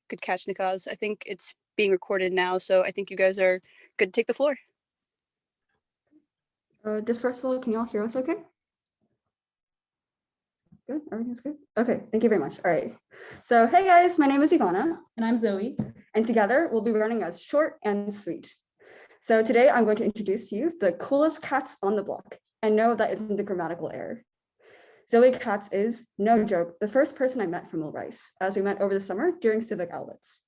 good catch, Nikaz. I think it's being recorded now, so I think you guys are good to take the floor. Just first of all, can you all hear us okay? Good, everything's good? Okay, thank you very much. All right. So, hey guys, my name is Ivana. And I'm Zoe. And together we'll be running as short and sweet. So today I'm going to introduce to you the coolest cats on the block. And no, that isn't a grammatical error. Zoe Katz is, no joke, the first person I met from Mill Rice, as we met over the summer during civic outlets.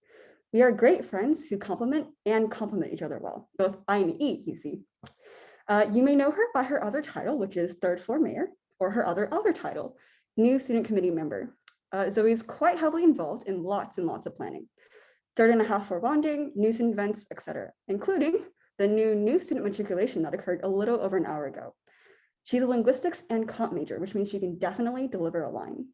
We are great friends who complement each other well, both I and E, you see. You may know her by her other title, which is third floor mayor, or her other title, new student committee member. Zoe is quite heavily involved in lots and lots of planning. Third and a half floor bonding, new student events, etc., including the new student matriculation that occurred a little over an hour ago. She's a linguistics and comp major, which means she can definitely deliver a line.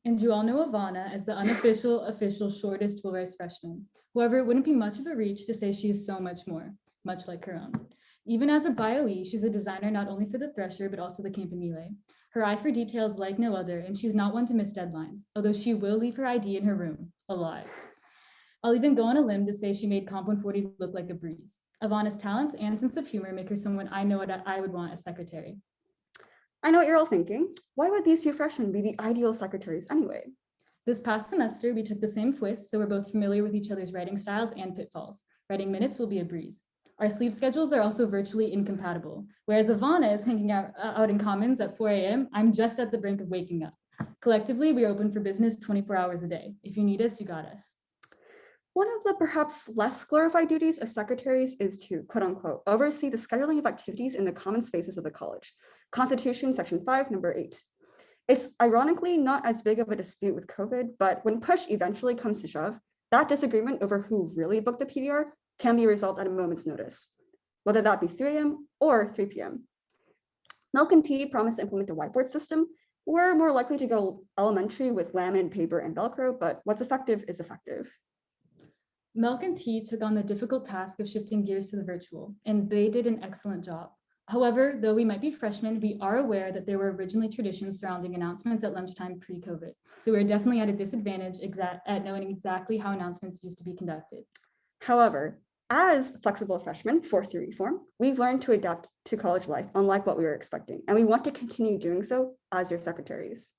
And you all know Ivana as the unofficial, official shortest Mill Rice freshman. However, it wouldn't be much of a reach to say she is so much more, much like her own. Even as a bio-E, she's a designer not only for the Thresher, but also the Campanile. Her eye for details like no other, and she's not one to miss deadlines, although she will leave her ID in her room, a lot. I'll even go on a limb to say she made Comp 140 look like a breeze. Ivana's talents and sense of humor make her someone I know what I would want as secretary. I know what you're all thinking. Why would these two freshmen be the ideal secretaries anyway? This past semester, we took the same quiz, so we're both familiar with each other's writing styles and pitfalls. Writing minutes will be a breeze. Our sleep schedules are also virtually incompatible. Whereas Ivana is hanging out in Commons at 4 a.m., I'm just at the brink of waking up. Collectively, we are open for business 24 hours a day. If you need us, you got us. One of the perhaps less glorified duties of secretaries is to, quote unquote, oversee the scheduling of activities in the common spaces of the college. Constitution, section 5, number 8. It's ironically not as big of a dispute with COVID, but when push eventually comes to shove, that disagreement over who really booked the PDR can be resolved at a moment's notice, whether that be 3 a.m. or 3 p.m. Milk and Tea promised to implement a whiteboard system. We're more likely to go elementary with laminate paper and Velcro, but what's effective is effective. Milk and Tea took on the difficult task of shifting gears to the virtual, and they did an excellent job. However, though we might be freshmen, we are aware that there were originally traditions surrounding announcements at lunchtime pre-COVID. So we're definitely at a disadvantage at knowing exactly how announcements used to be conducted. However, as flexible freshmen forced through reform, we've learned to adapt to college life, unlike what we were expecting, and we want to continue doing so as your secretaries.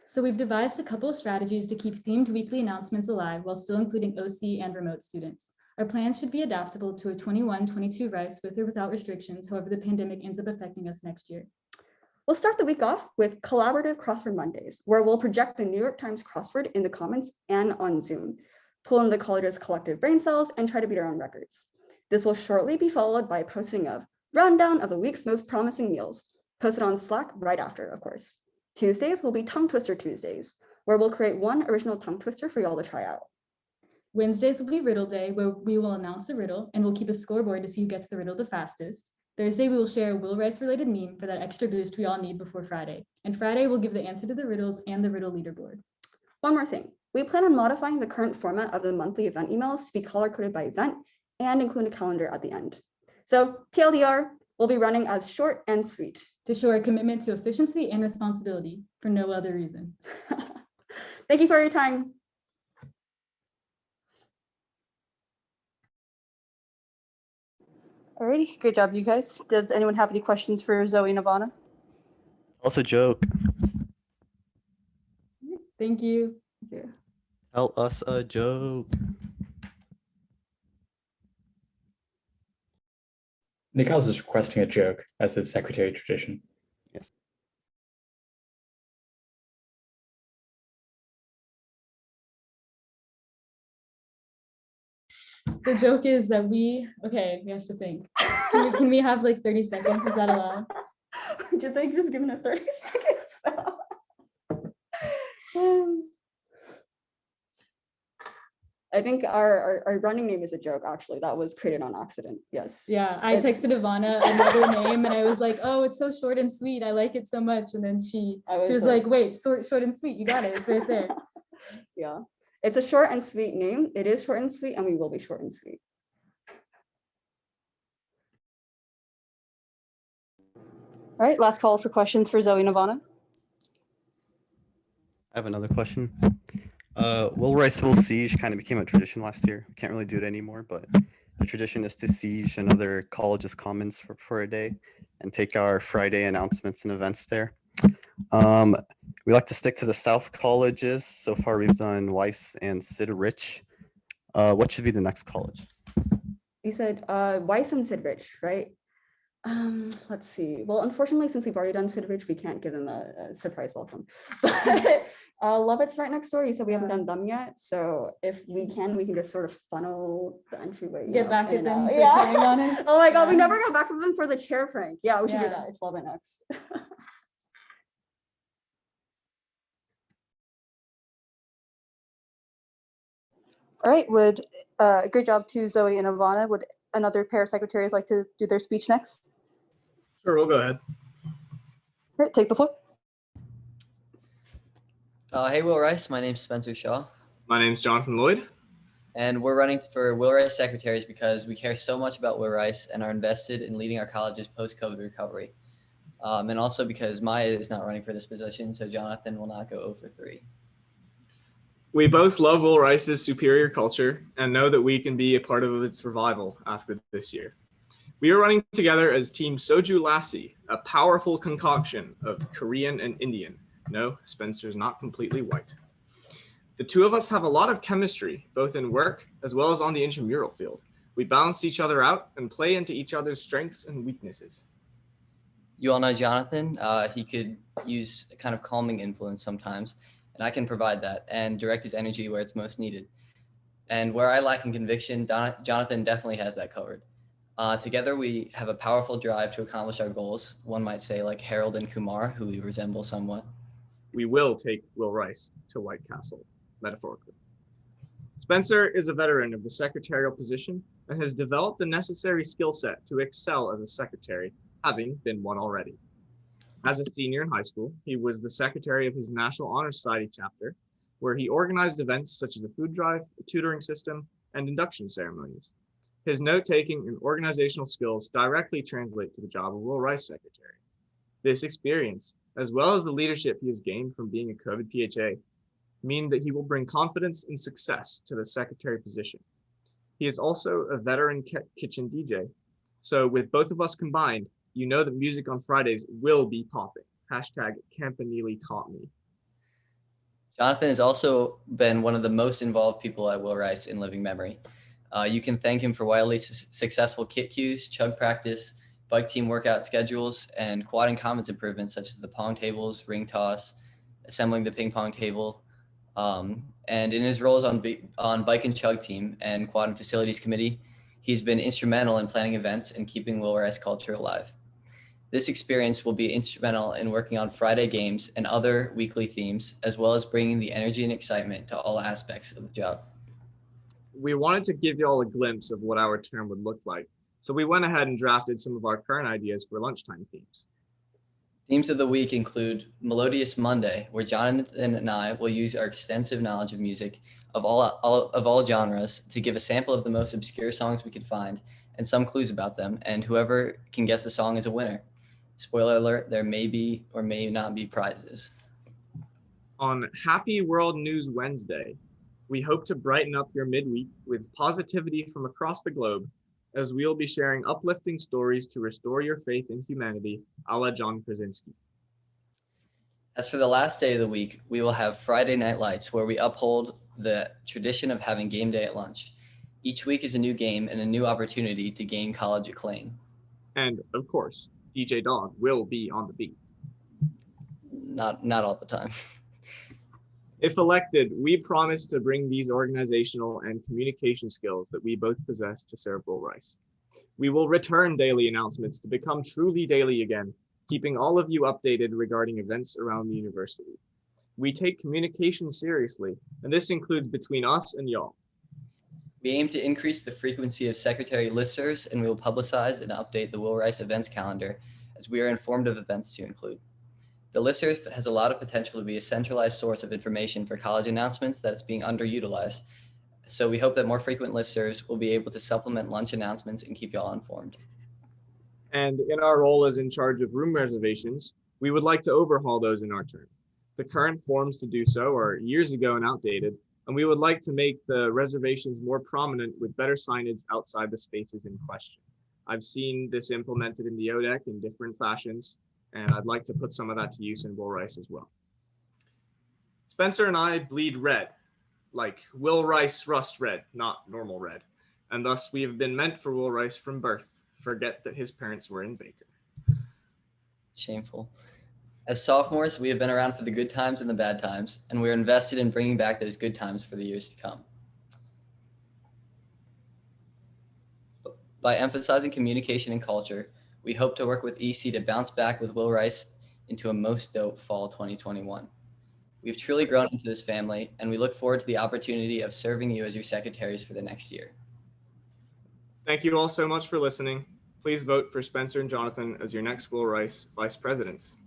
So we've devised a couple of strategies to keep themed weekly announcements alive while still including OC and remote students. Our plan should be adaptable to a 21-22 Rice with or without restrictions, however the pandemic ends up affecting us next year. We'll start the week off with collaborative crossword Mondays, where we'll project the New York Times crossword in the comments and on Zoom, pull in the college's collective brain cells, and try to beat our own records. This will shortly be followed by a posting of rundown of the week's most promising meals, posted on Slack right after, of course. Tuesdays will be Tongue Twister Tuesdays, where we'll create one original tongue twister for y'all to try out. Wednesdays will be Riddle Day, where we will announce a riddle and we'll keep a scoreboard to see who gets the riddle the fastest. Thursday, we will share a Will Rice related meme for that extra boost we all need before Friday. And Friday, we'll give the answer to the riddles and the riddle leaderboard. One more thing. We plan on modifying the current format of the monthly event emails to be color-coded by event and include a calendar at the end. So TLDR, we'll be running as short and sweet. To show our commitment to efficiency and responsibility for no other reason. Thank you for your time. Alrighty, great job, you guys. Does anyone have any questions for Zoe and Ivana? Also joke. Thank you. Tell us a joke. Nikaz is requesting a joke as his secretary tradition. Yes. The joke is that we have to think. Can we have like 30 seconds? Is that allowed? Just like just giving us 30 seconds. I think our running name is a joke, actually. That was created on accident. Yes. Yeah, I texted Ivana another name and I was like, oh, it's so short and sweet. I like it so much. And then she was like, wait, short and sweet. You got it. It's right there. Yeah, it's a short and sweet name. It is short and sweet, and we will be short and sweet. All right, last call for questions for Zoe and Ivana. I have another question. Will Rice Will Siege kind of became a tradition last year. We can't really do it anymore, but the tradition is to siege another college's commons for a day and take our Friday announcements and events there. Um, we like to stick to the South colleges. So far, we've done Weiss and Sid Rich. What should be the next college? You said Weiss and Sid Rich, right? Let's see. Well, unfortunately, since we've already done Sid Rich, we can't give them a surprise welcome. But Lovett's right next door. You said we haven't done them yet. So if we can just sort of funnel the entryway. you Get know, back in at and them out. for Yeah. playing on us. Oh my God, we Yeah. never got back with them for the chair prank. Yeah, we should do Yeah. that. It's Lovett next. All right, great job to Zoe and Ivana. Would another pair of secretaries like to do their speech next? Sure, we'll go ahead. All right, take the floor. Hey, Will Rice. My name's Spencer Shaw, My name's Jonathan Lloyd. and we're running for Will Rice Secretaries because we care so much about Will Rice and are invested in leading our college's post-COVID recovery. And also because Maya is not running for this position, so Jonathan will not go 0 for 3. We both love Will Rice's superior culture and know that we can be a part of its revival after this year. We are running together as Team Soju Lassi, a powerful concoction of Korean and Indian. No, Spencer's not completely white. The two of us have a lot of chemistry, both in work as well as on the intramural field. We balance each other out and play into each other's strengths and weaknesses. You all know Jonathan. He could use a kind of calming influence sometimes, and I can provide that and direct his energy where it's most needed. And where I lack in conviction, Jonathan definitely has that covered. Together, we have a powerful drive to accomplish our goals. One might say like Harold and Kumar, who we resemble somewhat. We will take Will Rice to White Castle, metaphorically. Spencer is a veteran of the secretarial position and has developed the necessary skill set to excel as a secretary, having been one already. As a senior in high school, he was the secretary of his National Honor Society chapter, where he organized events such as a food drive, a tutoring system, and induction ceremonies. His note-taking and organizational skills directly translate to the job of Will Rice Secretary. This experience, as well as the leadership he has gained from being a COVID PHA, mean that he will bring confidence and success to the secretary position. He is also a veteran kitchen DJ. So with both of us combined, you know that music on Fridays will be popping. Hashtag Campanile taught me. Jonathan has also been one of the most involved people at Will Rice in living memory. You can thank him for wildly successful kit cues, chug practice, bike team workout schedules, and quad and commons improvements such as the pong tables, ring toss, assembling the ping pong table, and in his roles on bike and chug team and quad and facilities committee, he's been instrumental in planning events and keeping Will Rice culture alive. This experience will be instrumental in working on Friday games and other weekly themes, as well as bringing the energy and excitement to all aspects of the job. We wanted to give you all a glimpse of what our term would look like, so we went ahead and drafted some of our current ideas for lunchtime themes. Themes of the week include Melodious Monday, where Jonathan and I will use our extensive knowledge of music of all genres to give a sample of the most obscure songs we could find and some clues about them, and whoever can guess the song is a winner. Spoiler alert, there may be or may not be prizes. On Happy World News Wednesday, we hope to brighten up your midweek with positivity from across the globe, as we'll be sharing uplifting stories to restore your faith in humanity, a la John Krasinski. As for the last day of the week, we will have Friday Night Lights, where we uphold the tradition of having game day at lunch. Each week is a new game and a new opportunity to gain college acclaim. And of course, DJ Dog will be on the beat. Not all the time. If elected, we promise to bring these organizational and communication skills that we both possess to serve Will Rice. We will return daily announcements to become truly daily again, keeping all of you updated regarding events around the university. We take communication seriously, and this includes between us and y'all. We aim to increase the frequency of secretary listservs, and we will publicize and update the Will Rice events calendar as we are informed of events to include. The listserv has a lot of potential to be a centralized source of information for college announcements that is being underutilized. So we hope that more frequent listservs will be able to supplement lunch announcements and keep y'all informed. And in our role as in charge of room reservations, we would like to overhaul those in our turn. The current forms to do so are years ago and outdated, and we would like to make the reservations more prominent with better signage outside the spaces in question. I've seen this implemented in the ODEC in different fashions, and I'd like to put some of that to use in Will Rice as well. Spencer and I bleed red, like Will Rice rust red, not normal red. And thus we have been meant for Will Rice from birth. Forget that his parents were in Baker. Shameful. As sophomores, we have been around for the good times and the bad times, and we are invested in bringing back those good times for the years to come. By emphasizing communication and culture, we hope to work with EC to bounce back with Will Rice into a most dope fall 2021. We've truly grown into this family, and we look forward to the opportunity of serving you as your secretaries for the next year. Thank you all so much for listening. Please vote for Spencer and Jonathan as your next Will Rice vice presidents.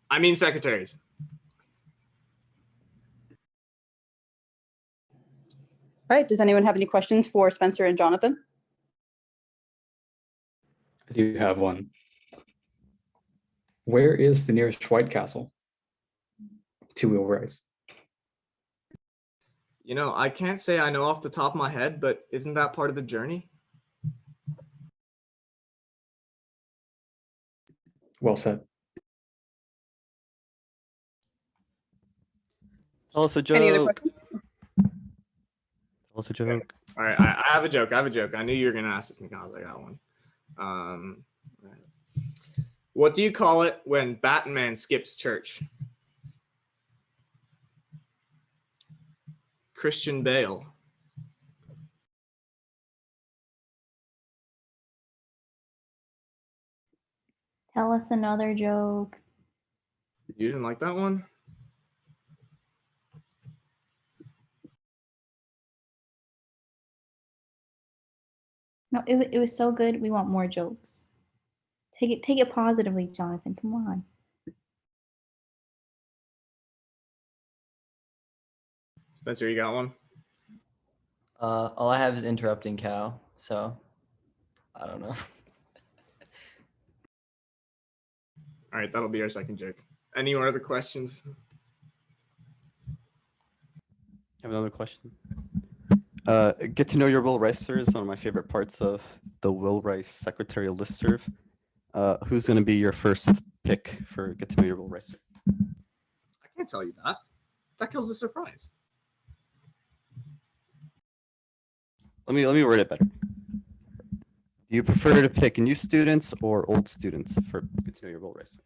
I mean secretaries. All right, does anyone have any questions for Spencer and Jonathan? I do have one. Where is the nearest White Castle to Will Rice? You know, I can't say I know off the top of my head, but isn't that part of the journey? Well said. Tell us a Any other joke. questions? Tell us a joke. All right, I have a joke. I knew you were gonna ask this, Nicholas. I got one. What do you call it when Batman skips church? Christian Bale. Tell us another joke. You didn't like that one? No, it was so good. We want more jokes. Take it positively, Jonathan. Come on. Spencer, you got one? All I have is interrupting cow, so I don't know. All right, that'll be our second joke. Any more other questions? I have another question. Get to know your Will Rice, sir, is one of my favorite parts of the Will Rice secretarial listserv. Who's going to be your first pick for Get to know your Will Rice? Sir? I can't tell you that. That kills the surprise. Let me word it better. Do you prefer to pick new students or old students for Get to know your Will Rice?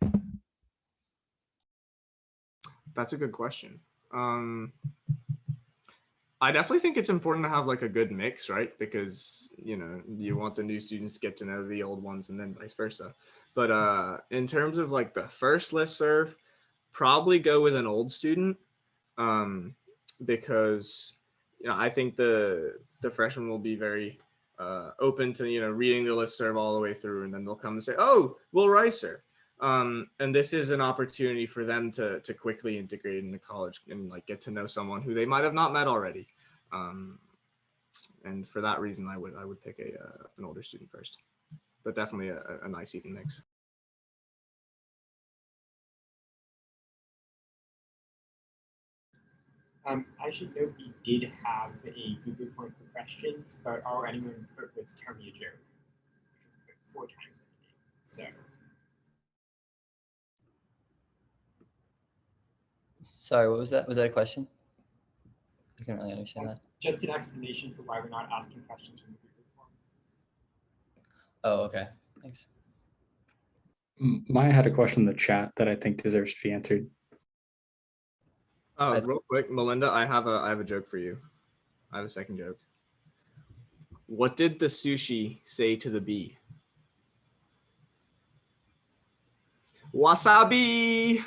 That's a good question. I definitely think it's important to have like a good mix, right? Because, you know, you want the new students to get to know the old ones and then vice versa. But in terms of like the first listserv, probably go with an old student because, you know, I think the freshmen will be very open to, you know, reading the listserv all the way through, and then they'll come and say, oh, Will Ricer. And this is an opportunity for them to quickly integrate into college and like get to know someone who they might have not met already. And for that reason, I would pick an older student first, but definitely a nice even mix. I should note we did have a Google form for questions, but all anyone put was tell me a joke, which was put 4 times in the name. So. Sorry, what was that? Was that a question? I couldn't really understand that. Just an explanation for why we're not asking questions from the Google form. Oh, okay. Thanks. Maya had a question in the chat that I think deserves to be answered. Real quick, Melinda, I have a joke for you. I have a second joke. What did the sushi say to the bee? Wasabi.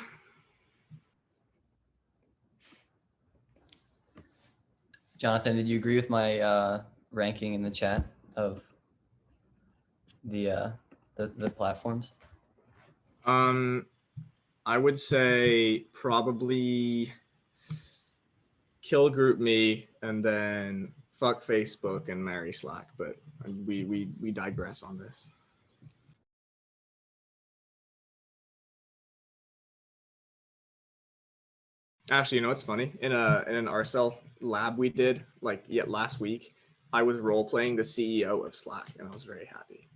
Jonathan, did you agree with my ranking in the chat of the platforms? I would say probably kill group me and then fuck Facebook and marry Slack, but we digress on this. Actually, you know what's funny? In an RSL lab we did last week, I was role playing the CEO of Slack, and I was very happy.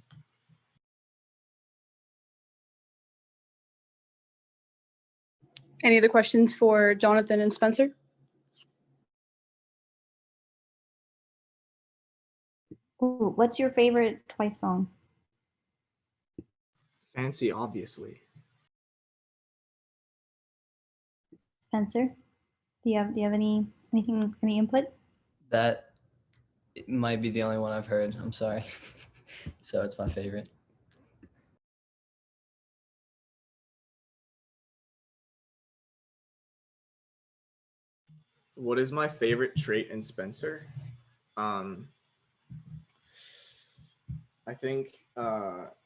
Any other questions for Jonathan and Spencer? Ooh, what's your favorite Twice song? Fancy, obviously. Spencer, do you have any input? That it might be the only one I've heard. I'm sorry. So it's my favorite. What is my favorite trait in Spencer? I think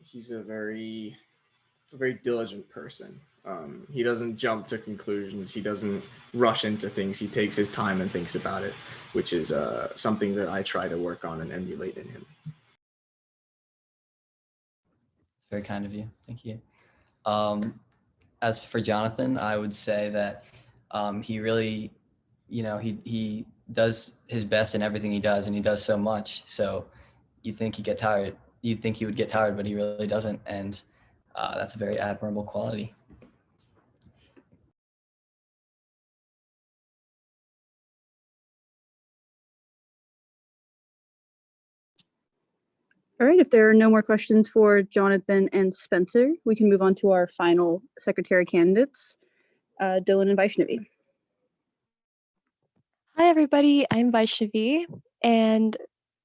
he's a very diligent person. He doesn't jump to conclusions. He doesn't rush into things. He takes his time and thinks about it, which is something that I try to work on and emulate in him. It's very kind of you. Thank you. As for Jonathan, I would say that he really, he does his best in everything he does, and he does so much. So you think he'd get tired. You'd think he would get tired, but he really doesn't. And that's a very admirable quality. All right, if there are no more questions for Jonathan and Spencer, we can move on to our final secretary candidates, Dylan and Vaishnavi. Hi, everybody. I'm Vaishnavi, and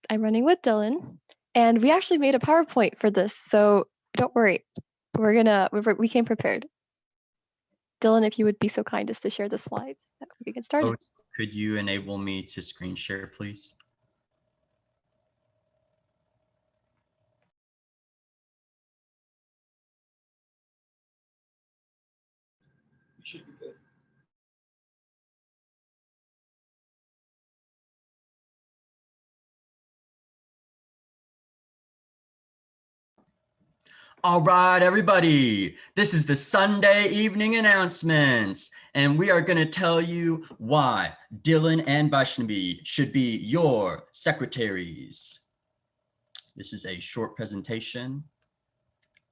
I'm running with Dylan. And we actually made a PowerPoint for this, so don't worry. We came prepared. Dylan, if you would be so kind as to share the slides, that we can get started. Could you enable me to screen share, please? You should be good. All right, everybody, this is the Sunday evening announcements, and we are going to tell you why Dylan and Vaishnavi should be your secretaries. This is a short presentation.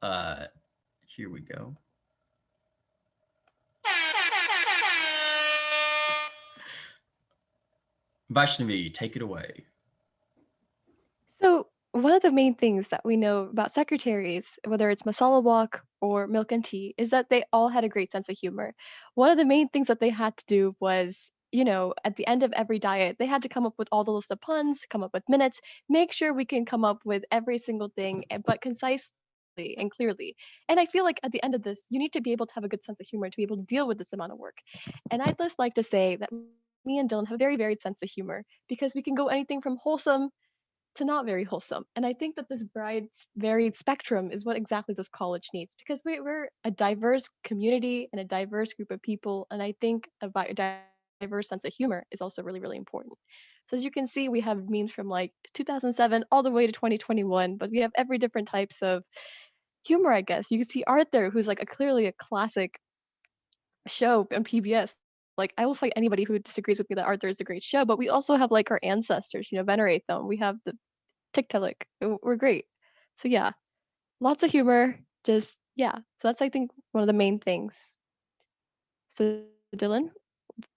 Here we go. Vaishnavi, take it away. So one of the main things that we know about secretaries, whether it's masala wok or milk and tea, is that they all had a great sense of humor. One of the main things that they had to do was, at the end of every diet, they had to come up with all the list of puns, come up with minutes, make sure we can come up with every single thing, but concisely and clearly. And I feel like at the end of this, you need to be able to have a good sense of humor to be able to deal with this amount of work. And I'd just like to say that me and Dylan have a very varied sense of humor because we can go anything from wholesome to not very wholesome. And I think that this varied spectrum is what exactly this college needs because we're a diverse community and a diverse group of people. And I think a diverse sense of humor is also really, really important. So as you can see, we have memes from like 2007 all the way to 2021, but we have every different types of humor, I guess. You can see Arthur, who's like clearly a classic show on PBS. Like I will fight anybody who disagrees with me that Arthur is a great show, but we also have like our ancestors, venerate them. We have the Tiktaalik. We're great. So yeah, lots of humor. So that's I think one of the main things. So Dylan,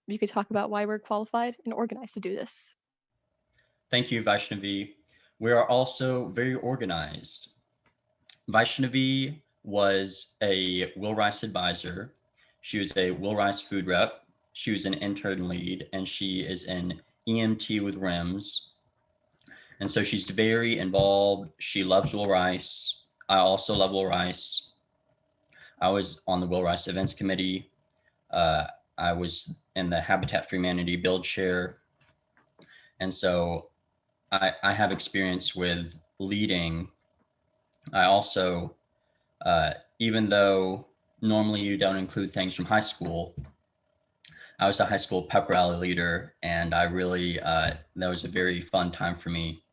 you could talk about why we're qualified and organized to do this. Thank you, Vaishnavi. We are also very organized. Vaishnavi was a Will Rice advisor. She was a Will Rice food rep. She was an intern lead, and she is an EMT with RIMS. And so she's very involved. She loves Will Rice. I also love Will Rice. I was on the Will Rice events committee. I was in the Habitat for Humanity build chair. And so I have experience with leading. I also, even though normally you don't include things from high school, I was a high school pep rally leader, and I really, that was a very fun time for me.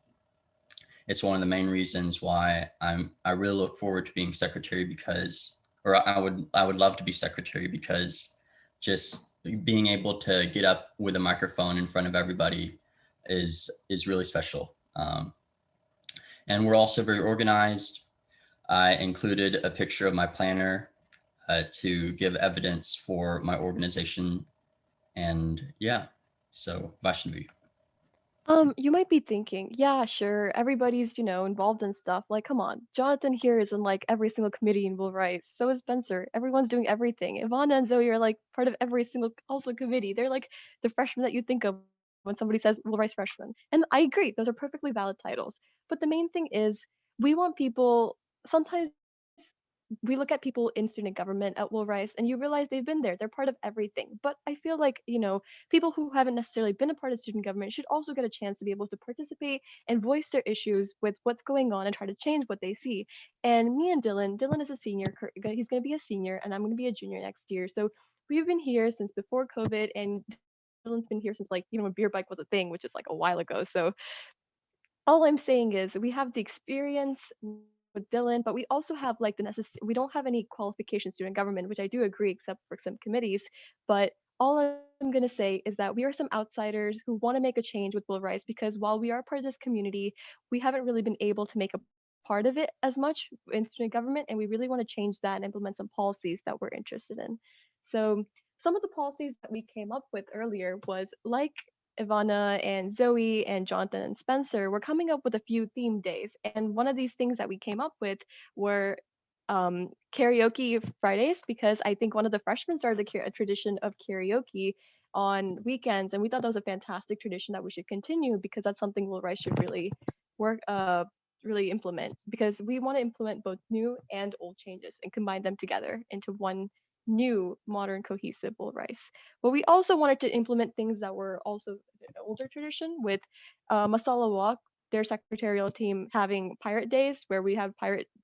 It's one of the main reasons why I really look forward to being secretary because, or I would love to be secretary because just being able to get up with a microphone in front of everybody is really special. And we're also very organized. I included a picture of my planner to give evidence for my organization. And yeah, so Vaishnavi. You might be thinking, yeah, sure, everybody's, involved in stuff. Like, come on, Jonathan here is in like every single committee in Will Rice. So is Spencer. Everyone's doing everything. Ivana and Zoe are like part of every single also committee. They're like the freshmen that you think of when somebody says Will Rice freshman. And I agree, those are perfectly valid titles. But the main thing is we want people, sometimes we look at people in student government at Will Rice and you realize they've been there. They're part of everything. But I feel like, people who haven't necessarily been a part of student government should also get a chance to be able to participate and voice their issues with what's going on and try to change what they see. And me and Dylan is a senior. He's going to be a senior and I'm going to be a junior next year. So we've been here since before COVID and Dylan's been here since like, when beer bike was a thing, which is like a while ago. So all I'm saying is we have the experience with Dylan, but we also have like we don't have any qualifications student government, which I do agree, except for some committees. But all I'm going to say is that we are some outsiders who want to make a change with Will Rice because while we are part of this community, we haven't really been able to make a part of it as much in student government, and we really want to change that and implement some policies that we're interested in. So some of the policies that we came up with earlier was like Ivana and Zoe and Jonathan and Spencer were coming up with a few theme days. And one of these things that we came up with were karaoke Fridays, because I think one of the freshmen started a tradition of karaoke on weekends. And we thought that was a fantastic tradition that we should continue because that's something Will Rice should really really implement, because we want to implement both new and old changes and combine them together into one new, modern, cohesive Will Rice. But we also wanted to implement things that were also an older tradition with Masala Walk, their secretarial team having pirate days where we have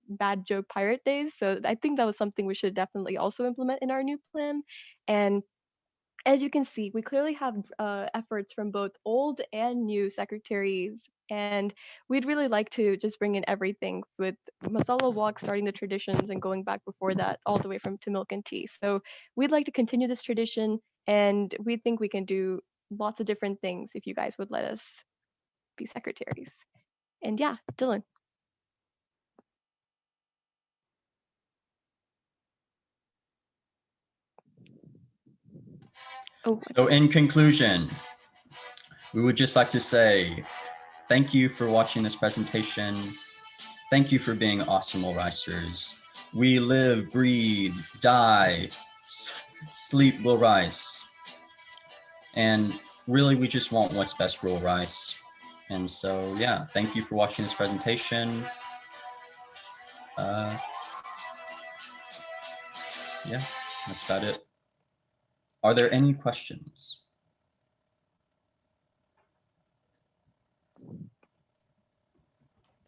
bad joke pirate days. So I think that was something we should definitely also implement in our new plan. And as you can see, we clearly have efforts from both old and new secretaries, and we'd really like to just bring in everything with Masala Walk starting the traditions and going back before that all the way from to Milk and Tea. So we'd like to continue this tradition, and we think we can do lots of different things if you guys would let us be secretaries. And yeah, Dylan. Oh, So in conclusion, we would just like to say thank you for watching this presentation. Thank you for being awesome Will Ricers. We live, breathe, die, sleep Will Rice. And really, we just want what's best for Will Rice. And so, yeah, thank you for watching this presentation. Yeah, that's about it. Are there any questions?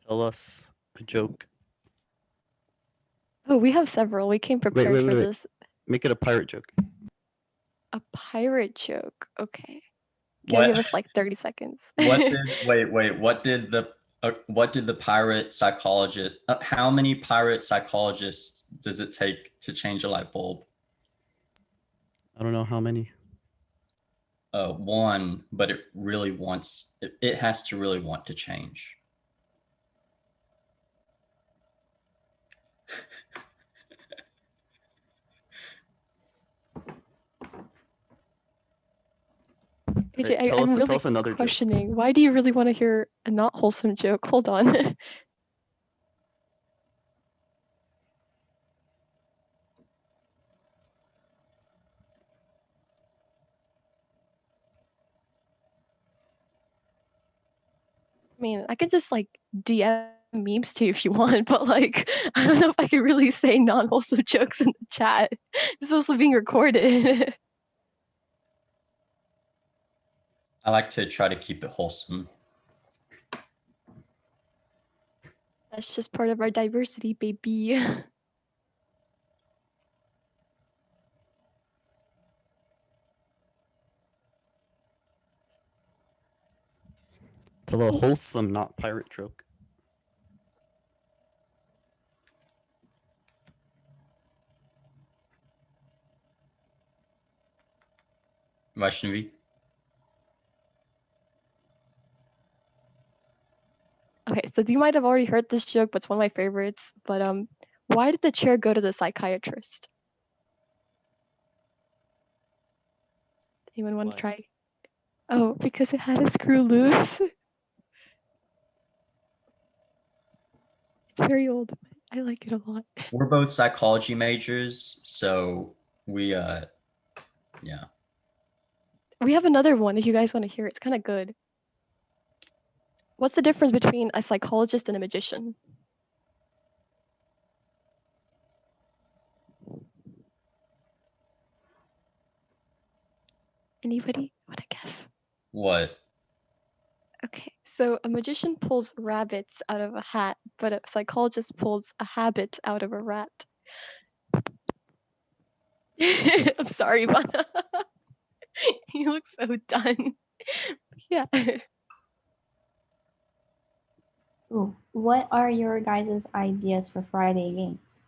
Tell us a joke. Oh, we have several. We came prepared for this. Make it a pirate joke. A pirate joke. Okay. Can you give us like 30 seconds? What did the pirate psychologist, how many pirate psychologists does it take to change a light bulb? I don't know how many. One, but it really it has to really want to change. AJ, tell I'm us really another joke. questioning. Why do you really want to hear a not wholesome joke? Hold on. I mean, I could just like DM memes to you if you want, but like, I don't know if I could really say non-wholesome jokes in the chat. It's also being recorded. I like to try to keep it wholesome. That's just part of our diversity, baby. Tell a wholesome, not pirate joke. Vaishnavi? Okay, so you might have already heard this joke, but it's one of my favorites. But why did the chair go to the psychiatrist? Anyone want Why? to try? Oh, because it had a screw loose. It's very old, but I like it a lot. We're both psychology majors, so we yeah. We have another one if you guys want to hear it. It's kind of good. What's the difference between a psychologist and a magician? Anybody want to guess? What? Okay, so a magician pulls rabbits out of a hat, but a psychologist pulls a habit out of a rat. I'm sorry, Ivana. You look so done. Yeah. Ooh, what are your guys' ideas for Friday games?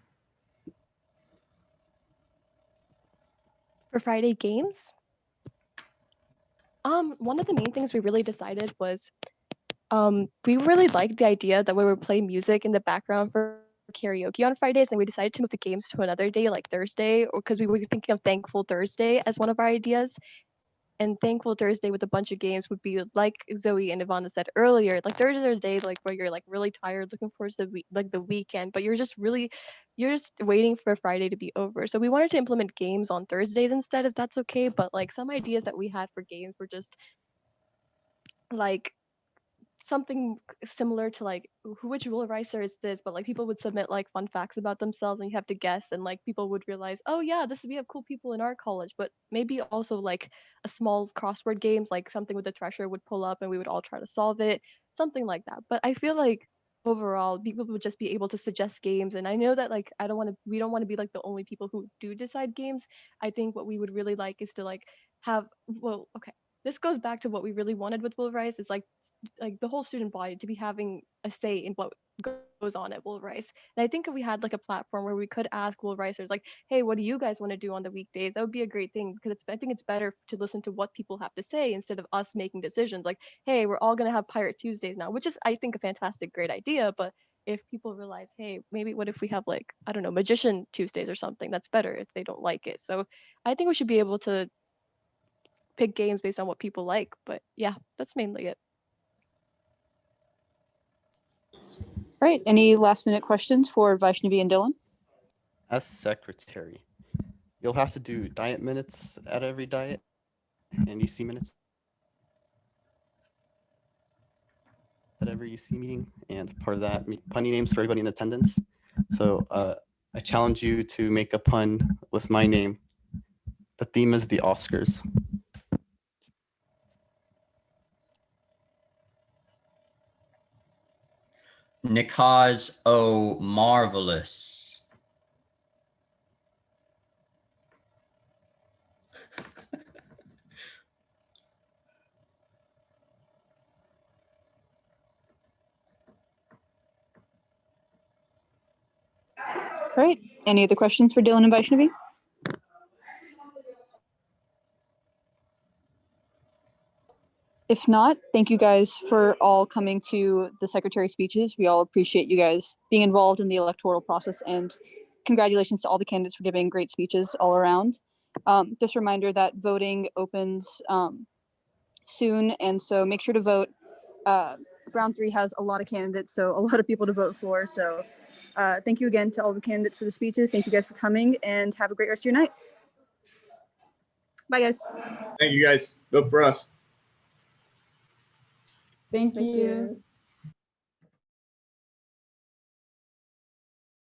For Friday games? One of the main things we really decided was we really liked the idea that we would play music in the background for karaoke on Fridays, and we decided to move the games to another day, like Thursday, or because we were thinking of Thankful Thursday as one of our ideas. And Thankful Thursday with a bunch of games would be like Zoe and Ivana said earlier, like Thursdays are days like where you're like really tired, looking forward to the weekend, but you're just waiting for Friday to be over. So we wanted to implement games on Thursdays instead, if that's okay. But like some ideas that we had for games were just like something similar to like which rule ricer is this, but like people would submit like fun facts about themselves and you have to guess, and like people would realize, oh yeah, we have cool people in our college. But maybe also like a small crossword games, like something with the treasure would pull up and we would all try to solve it, something like that. But I feel like overall people would just be able to suggest games, and I know that like we don't want to be like the only people who do decide games. I think what we would really like is to like have, well, okay, this goes back to what we really wanted with Will Rice, is like the whole student body to be having a say in what goes on at Will Rice. And I think if we had like a platform where we could ask Will Ricers like, hey, what do you guys want to do on the weekdays? That would be a great thing, because I think it's better to listen to what people have to say instead of us making decisions like, hey, we're all going to have Pirate Tuesdays now, which is, I think, a fantastic, great idea. But if people realize, hey, maybe what if we have like, I don't know, Magician Tuesdays or something, that's better if they don't like it. So I think we should be able to pick games based on what people like. But yeah, that's mainly it. All right. Any last minute questions for Vaishnavi and Dylan? As secretary, you'll have to do diet minutes at every diet and EC minutes at every EC meeting, and part of that, punny names for everybody in attendance. So I challenge you to make a pun with my name. The theme is the Oscars. Nikaz O Marvelous. All right. Any other questions for Dylan and Vaishnavi? If not, thank you guys for all coming to the secretary speeches. We all appreciate you guys being involved in the electoral process, and congratulations to all the candidates for giving great speeches all around. Just a reminder that voting opens soon, and so make sure to vote. Round 3 has a lot of candidates, so a lot of people to vote for. So thank you again to all the candidates for the speeches. Thank you guys for coming, and have a great rest of your night. Bye, guys. Thank you guys. Vote for us. Thank you.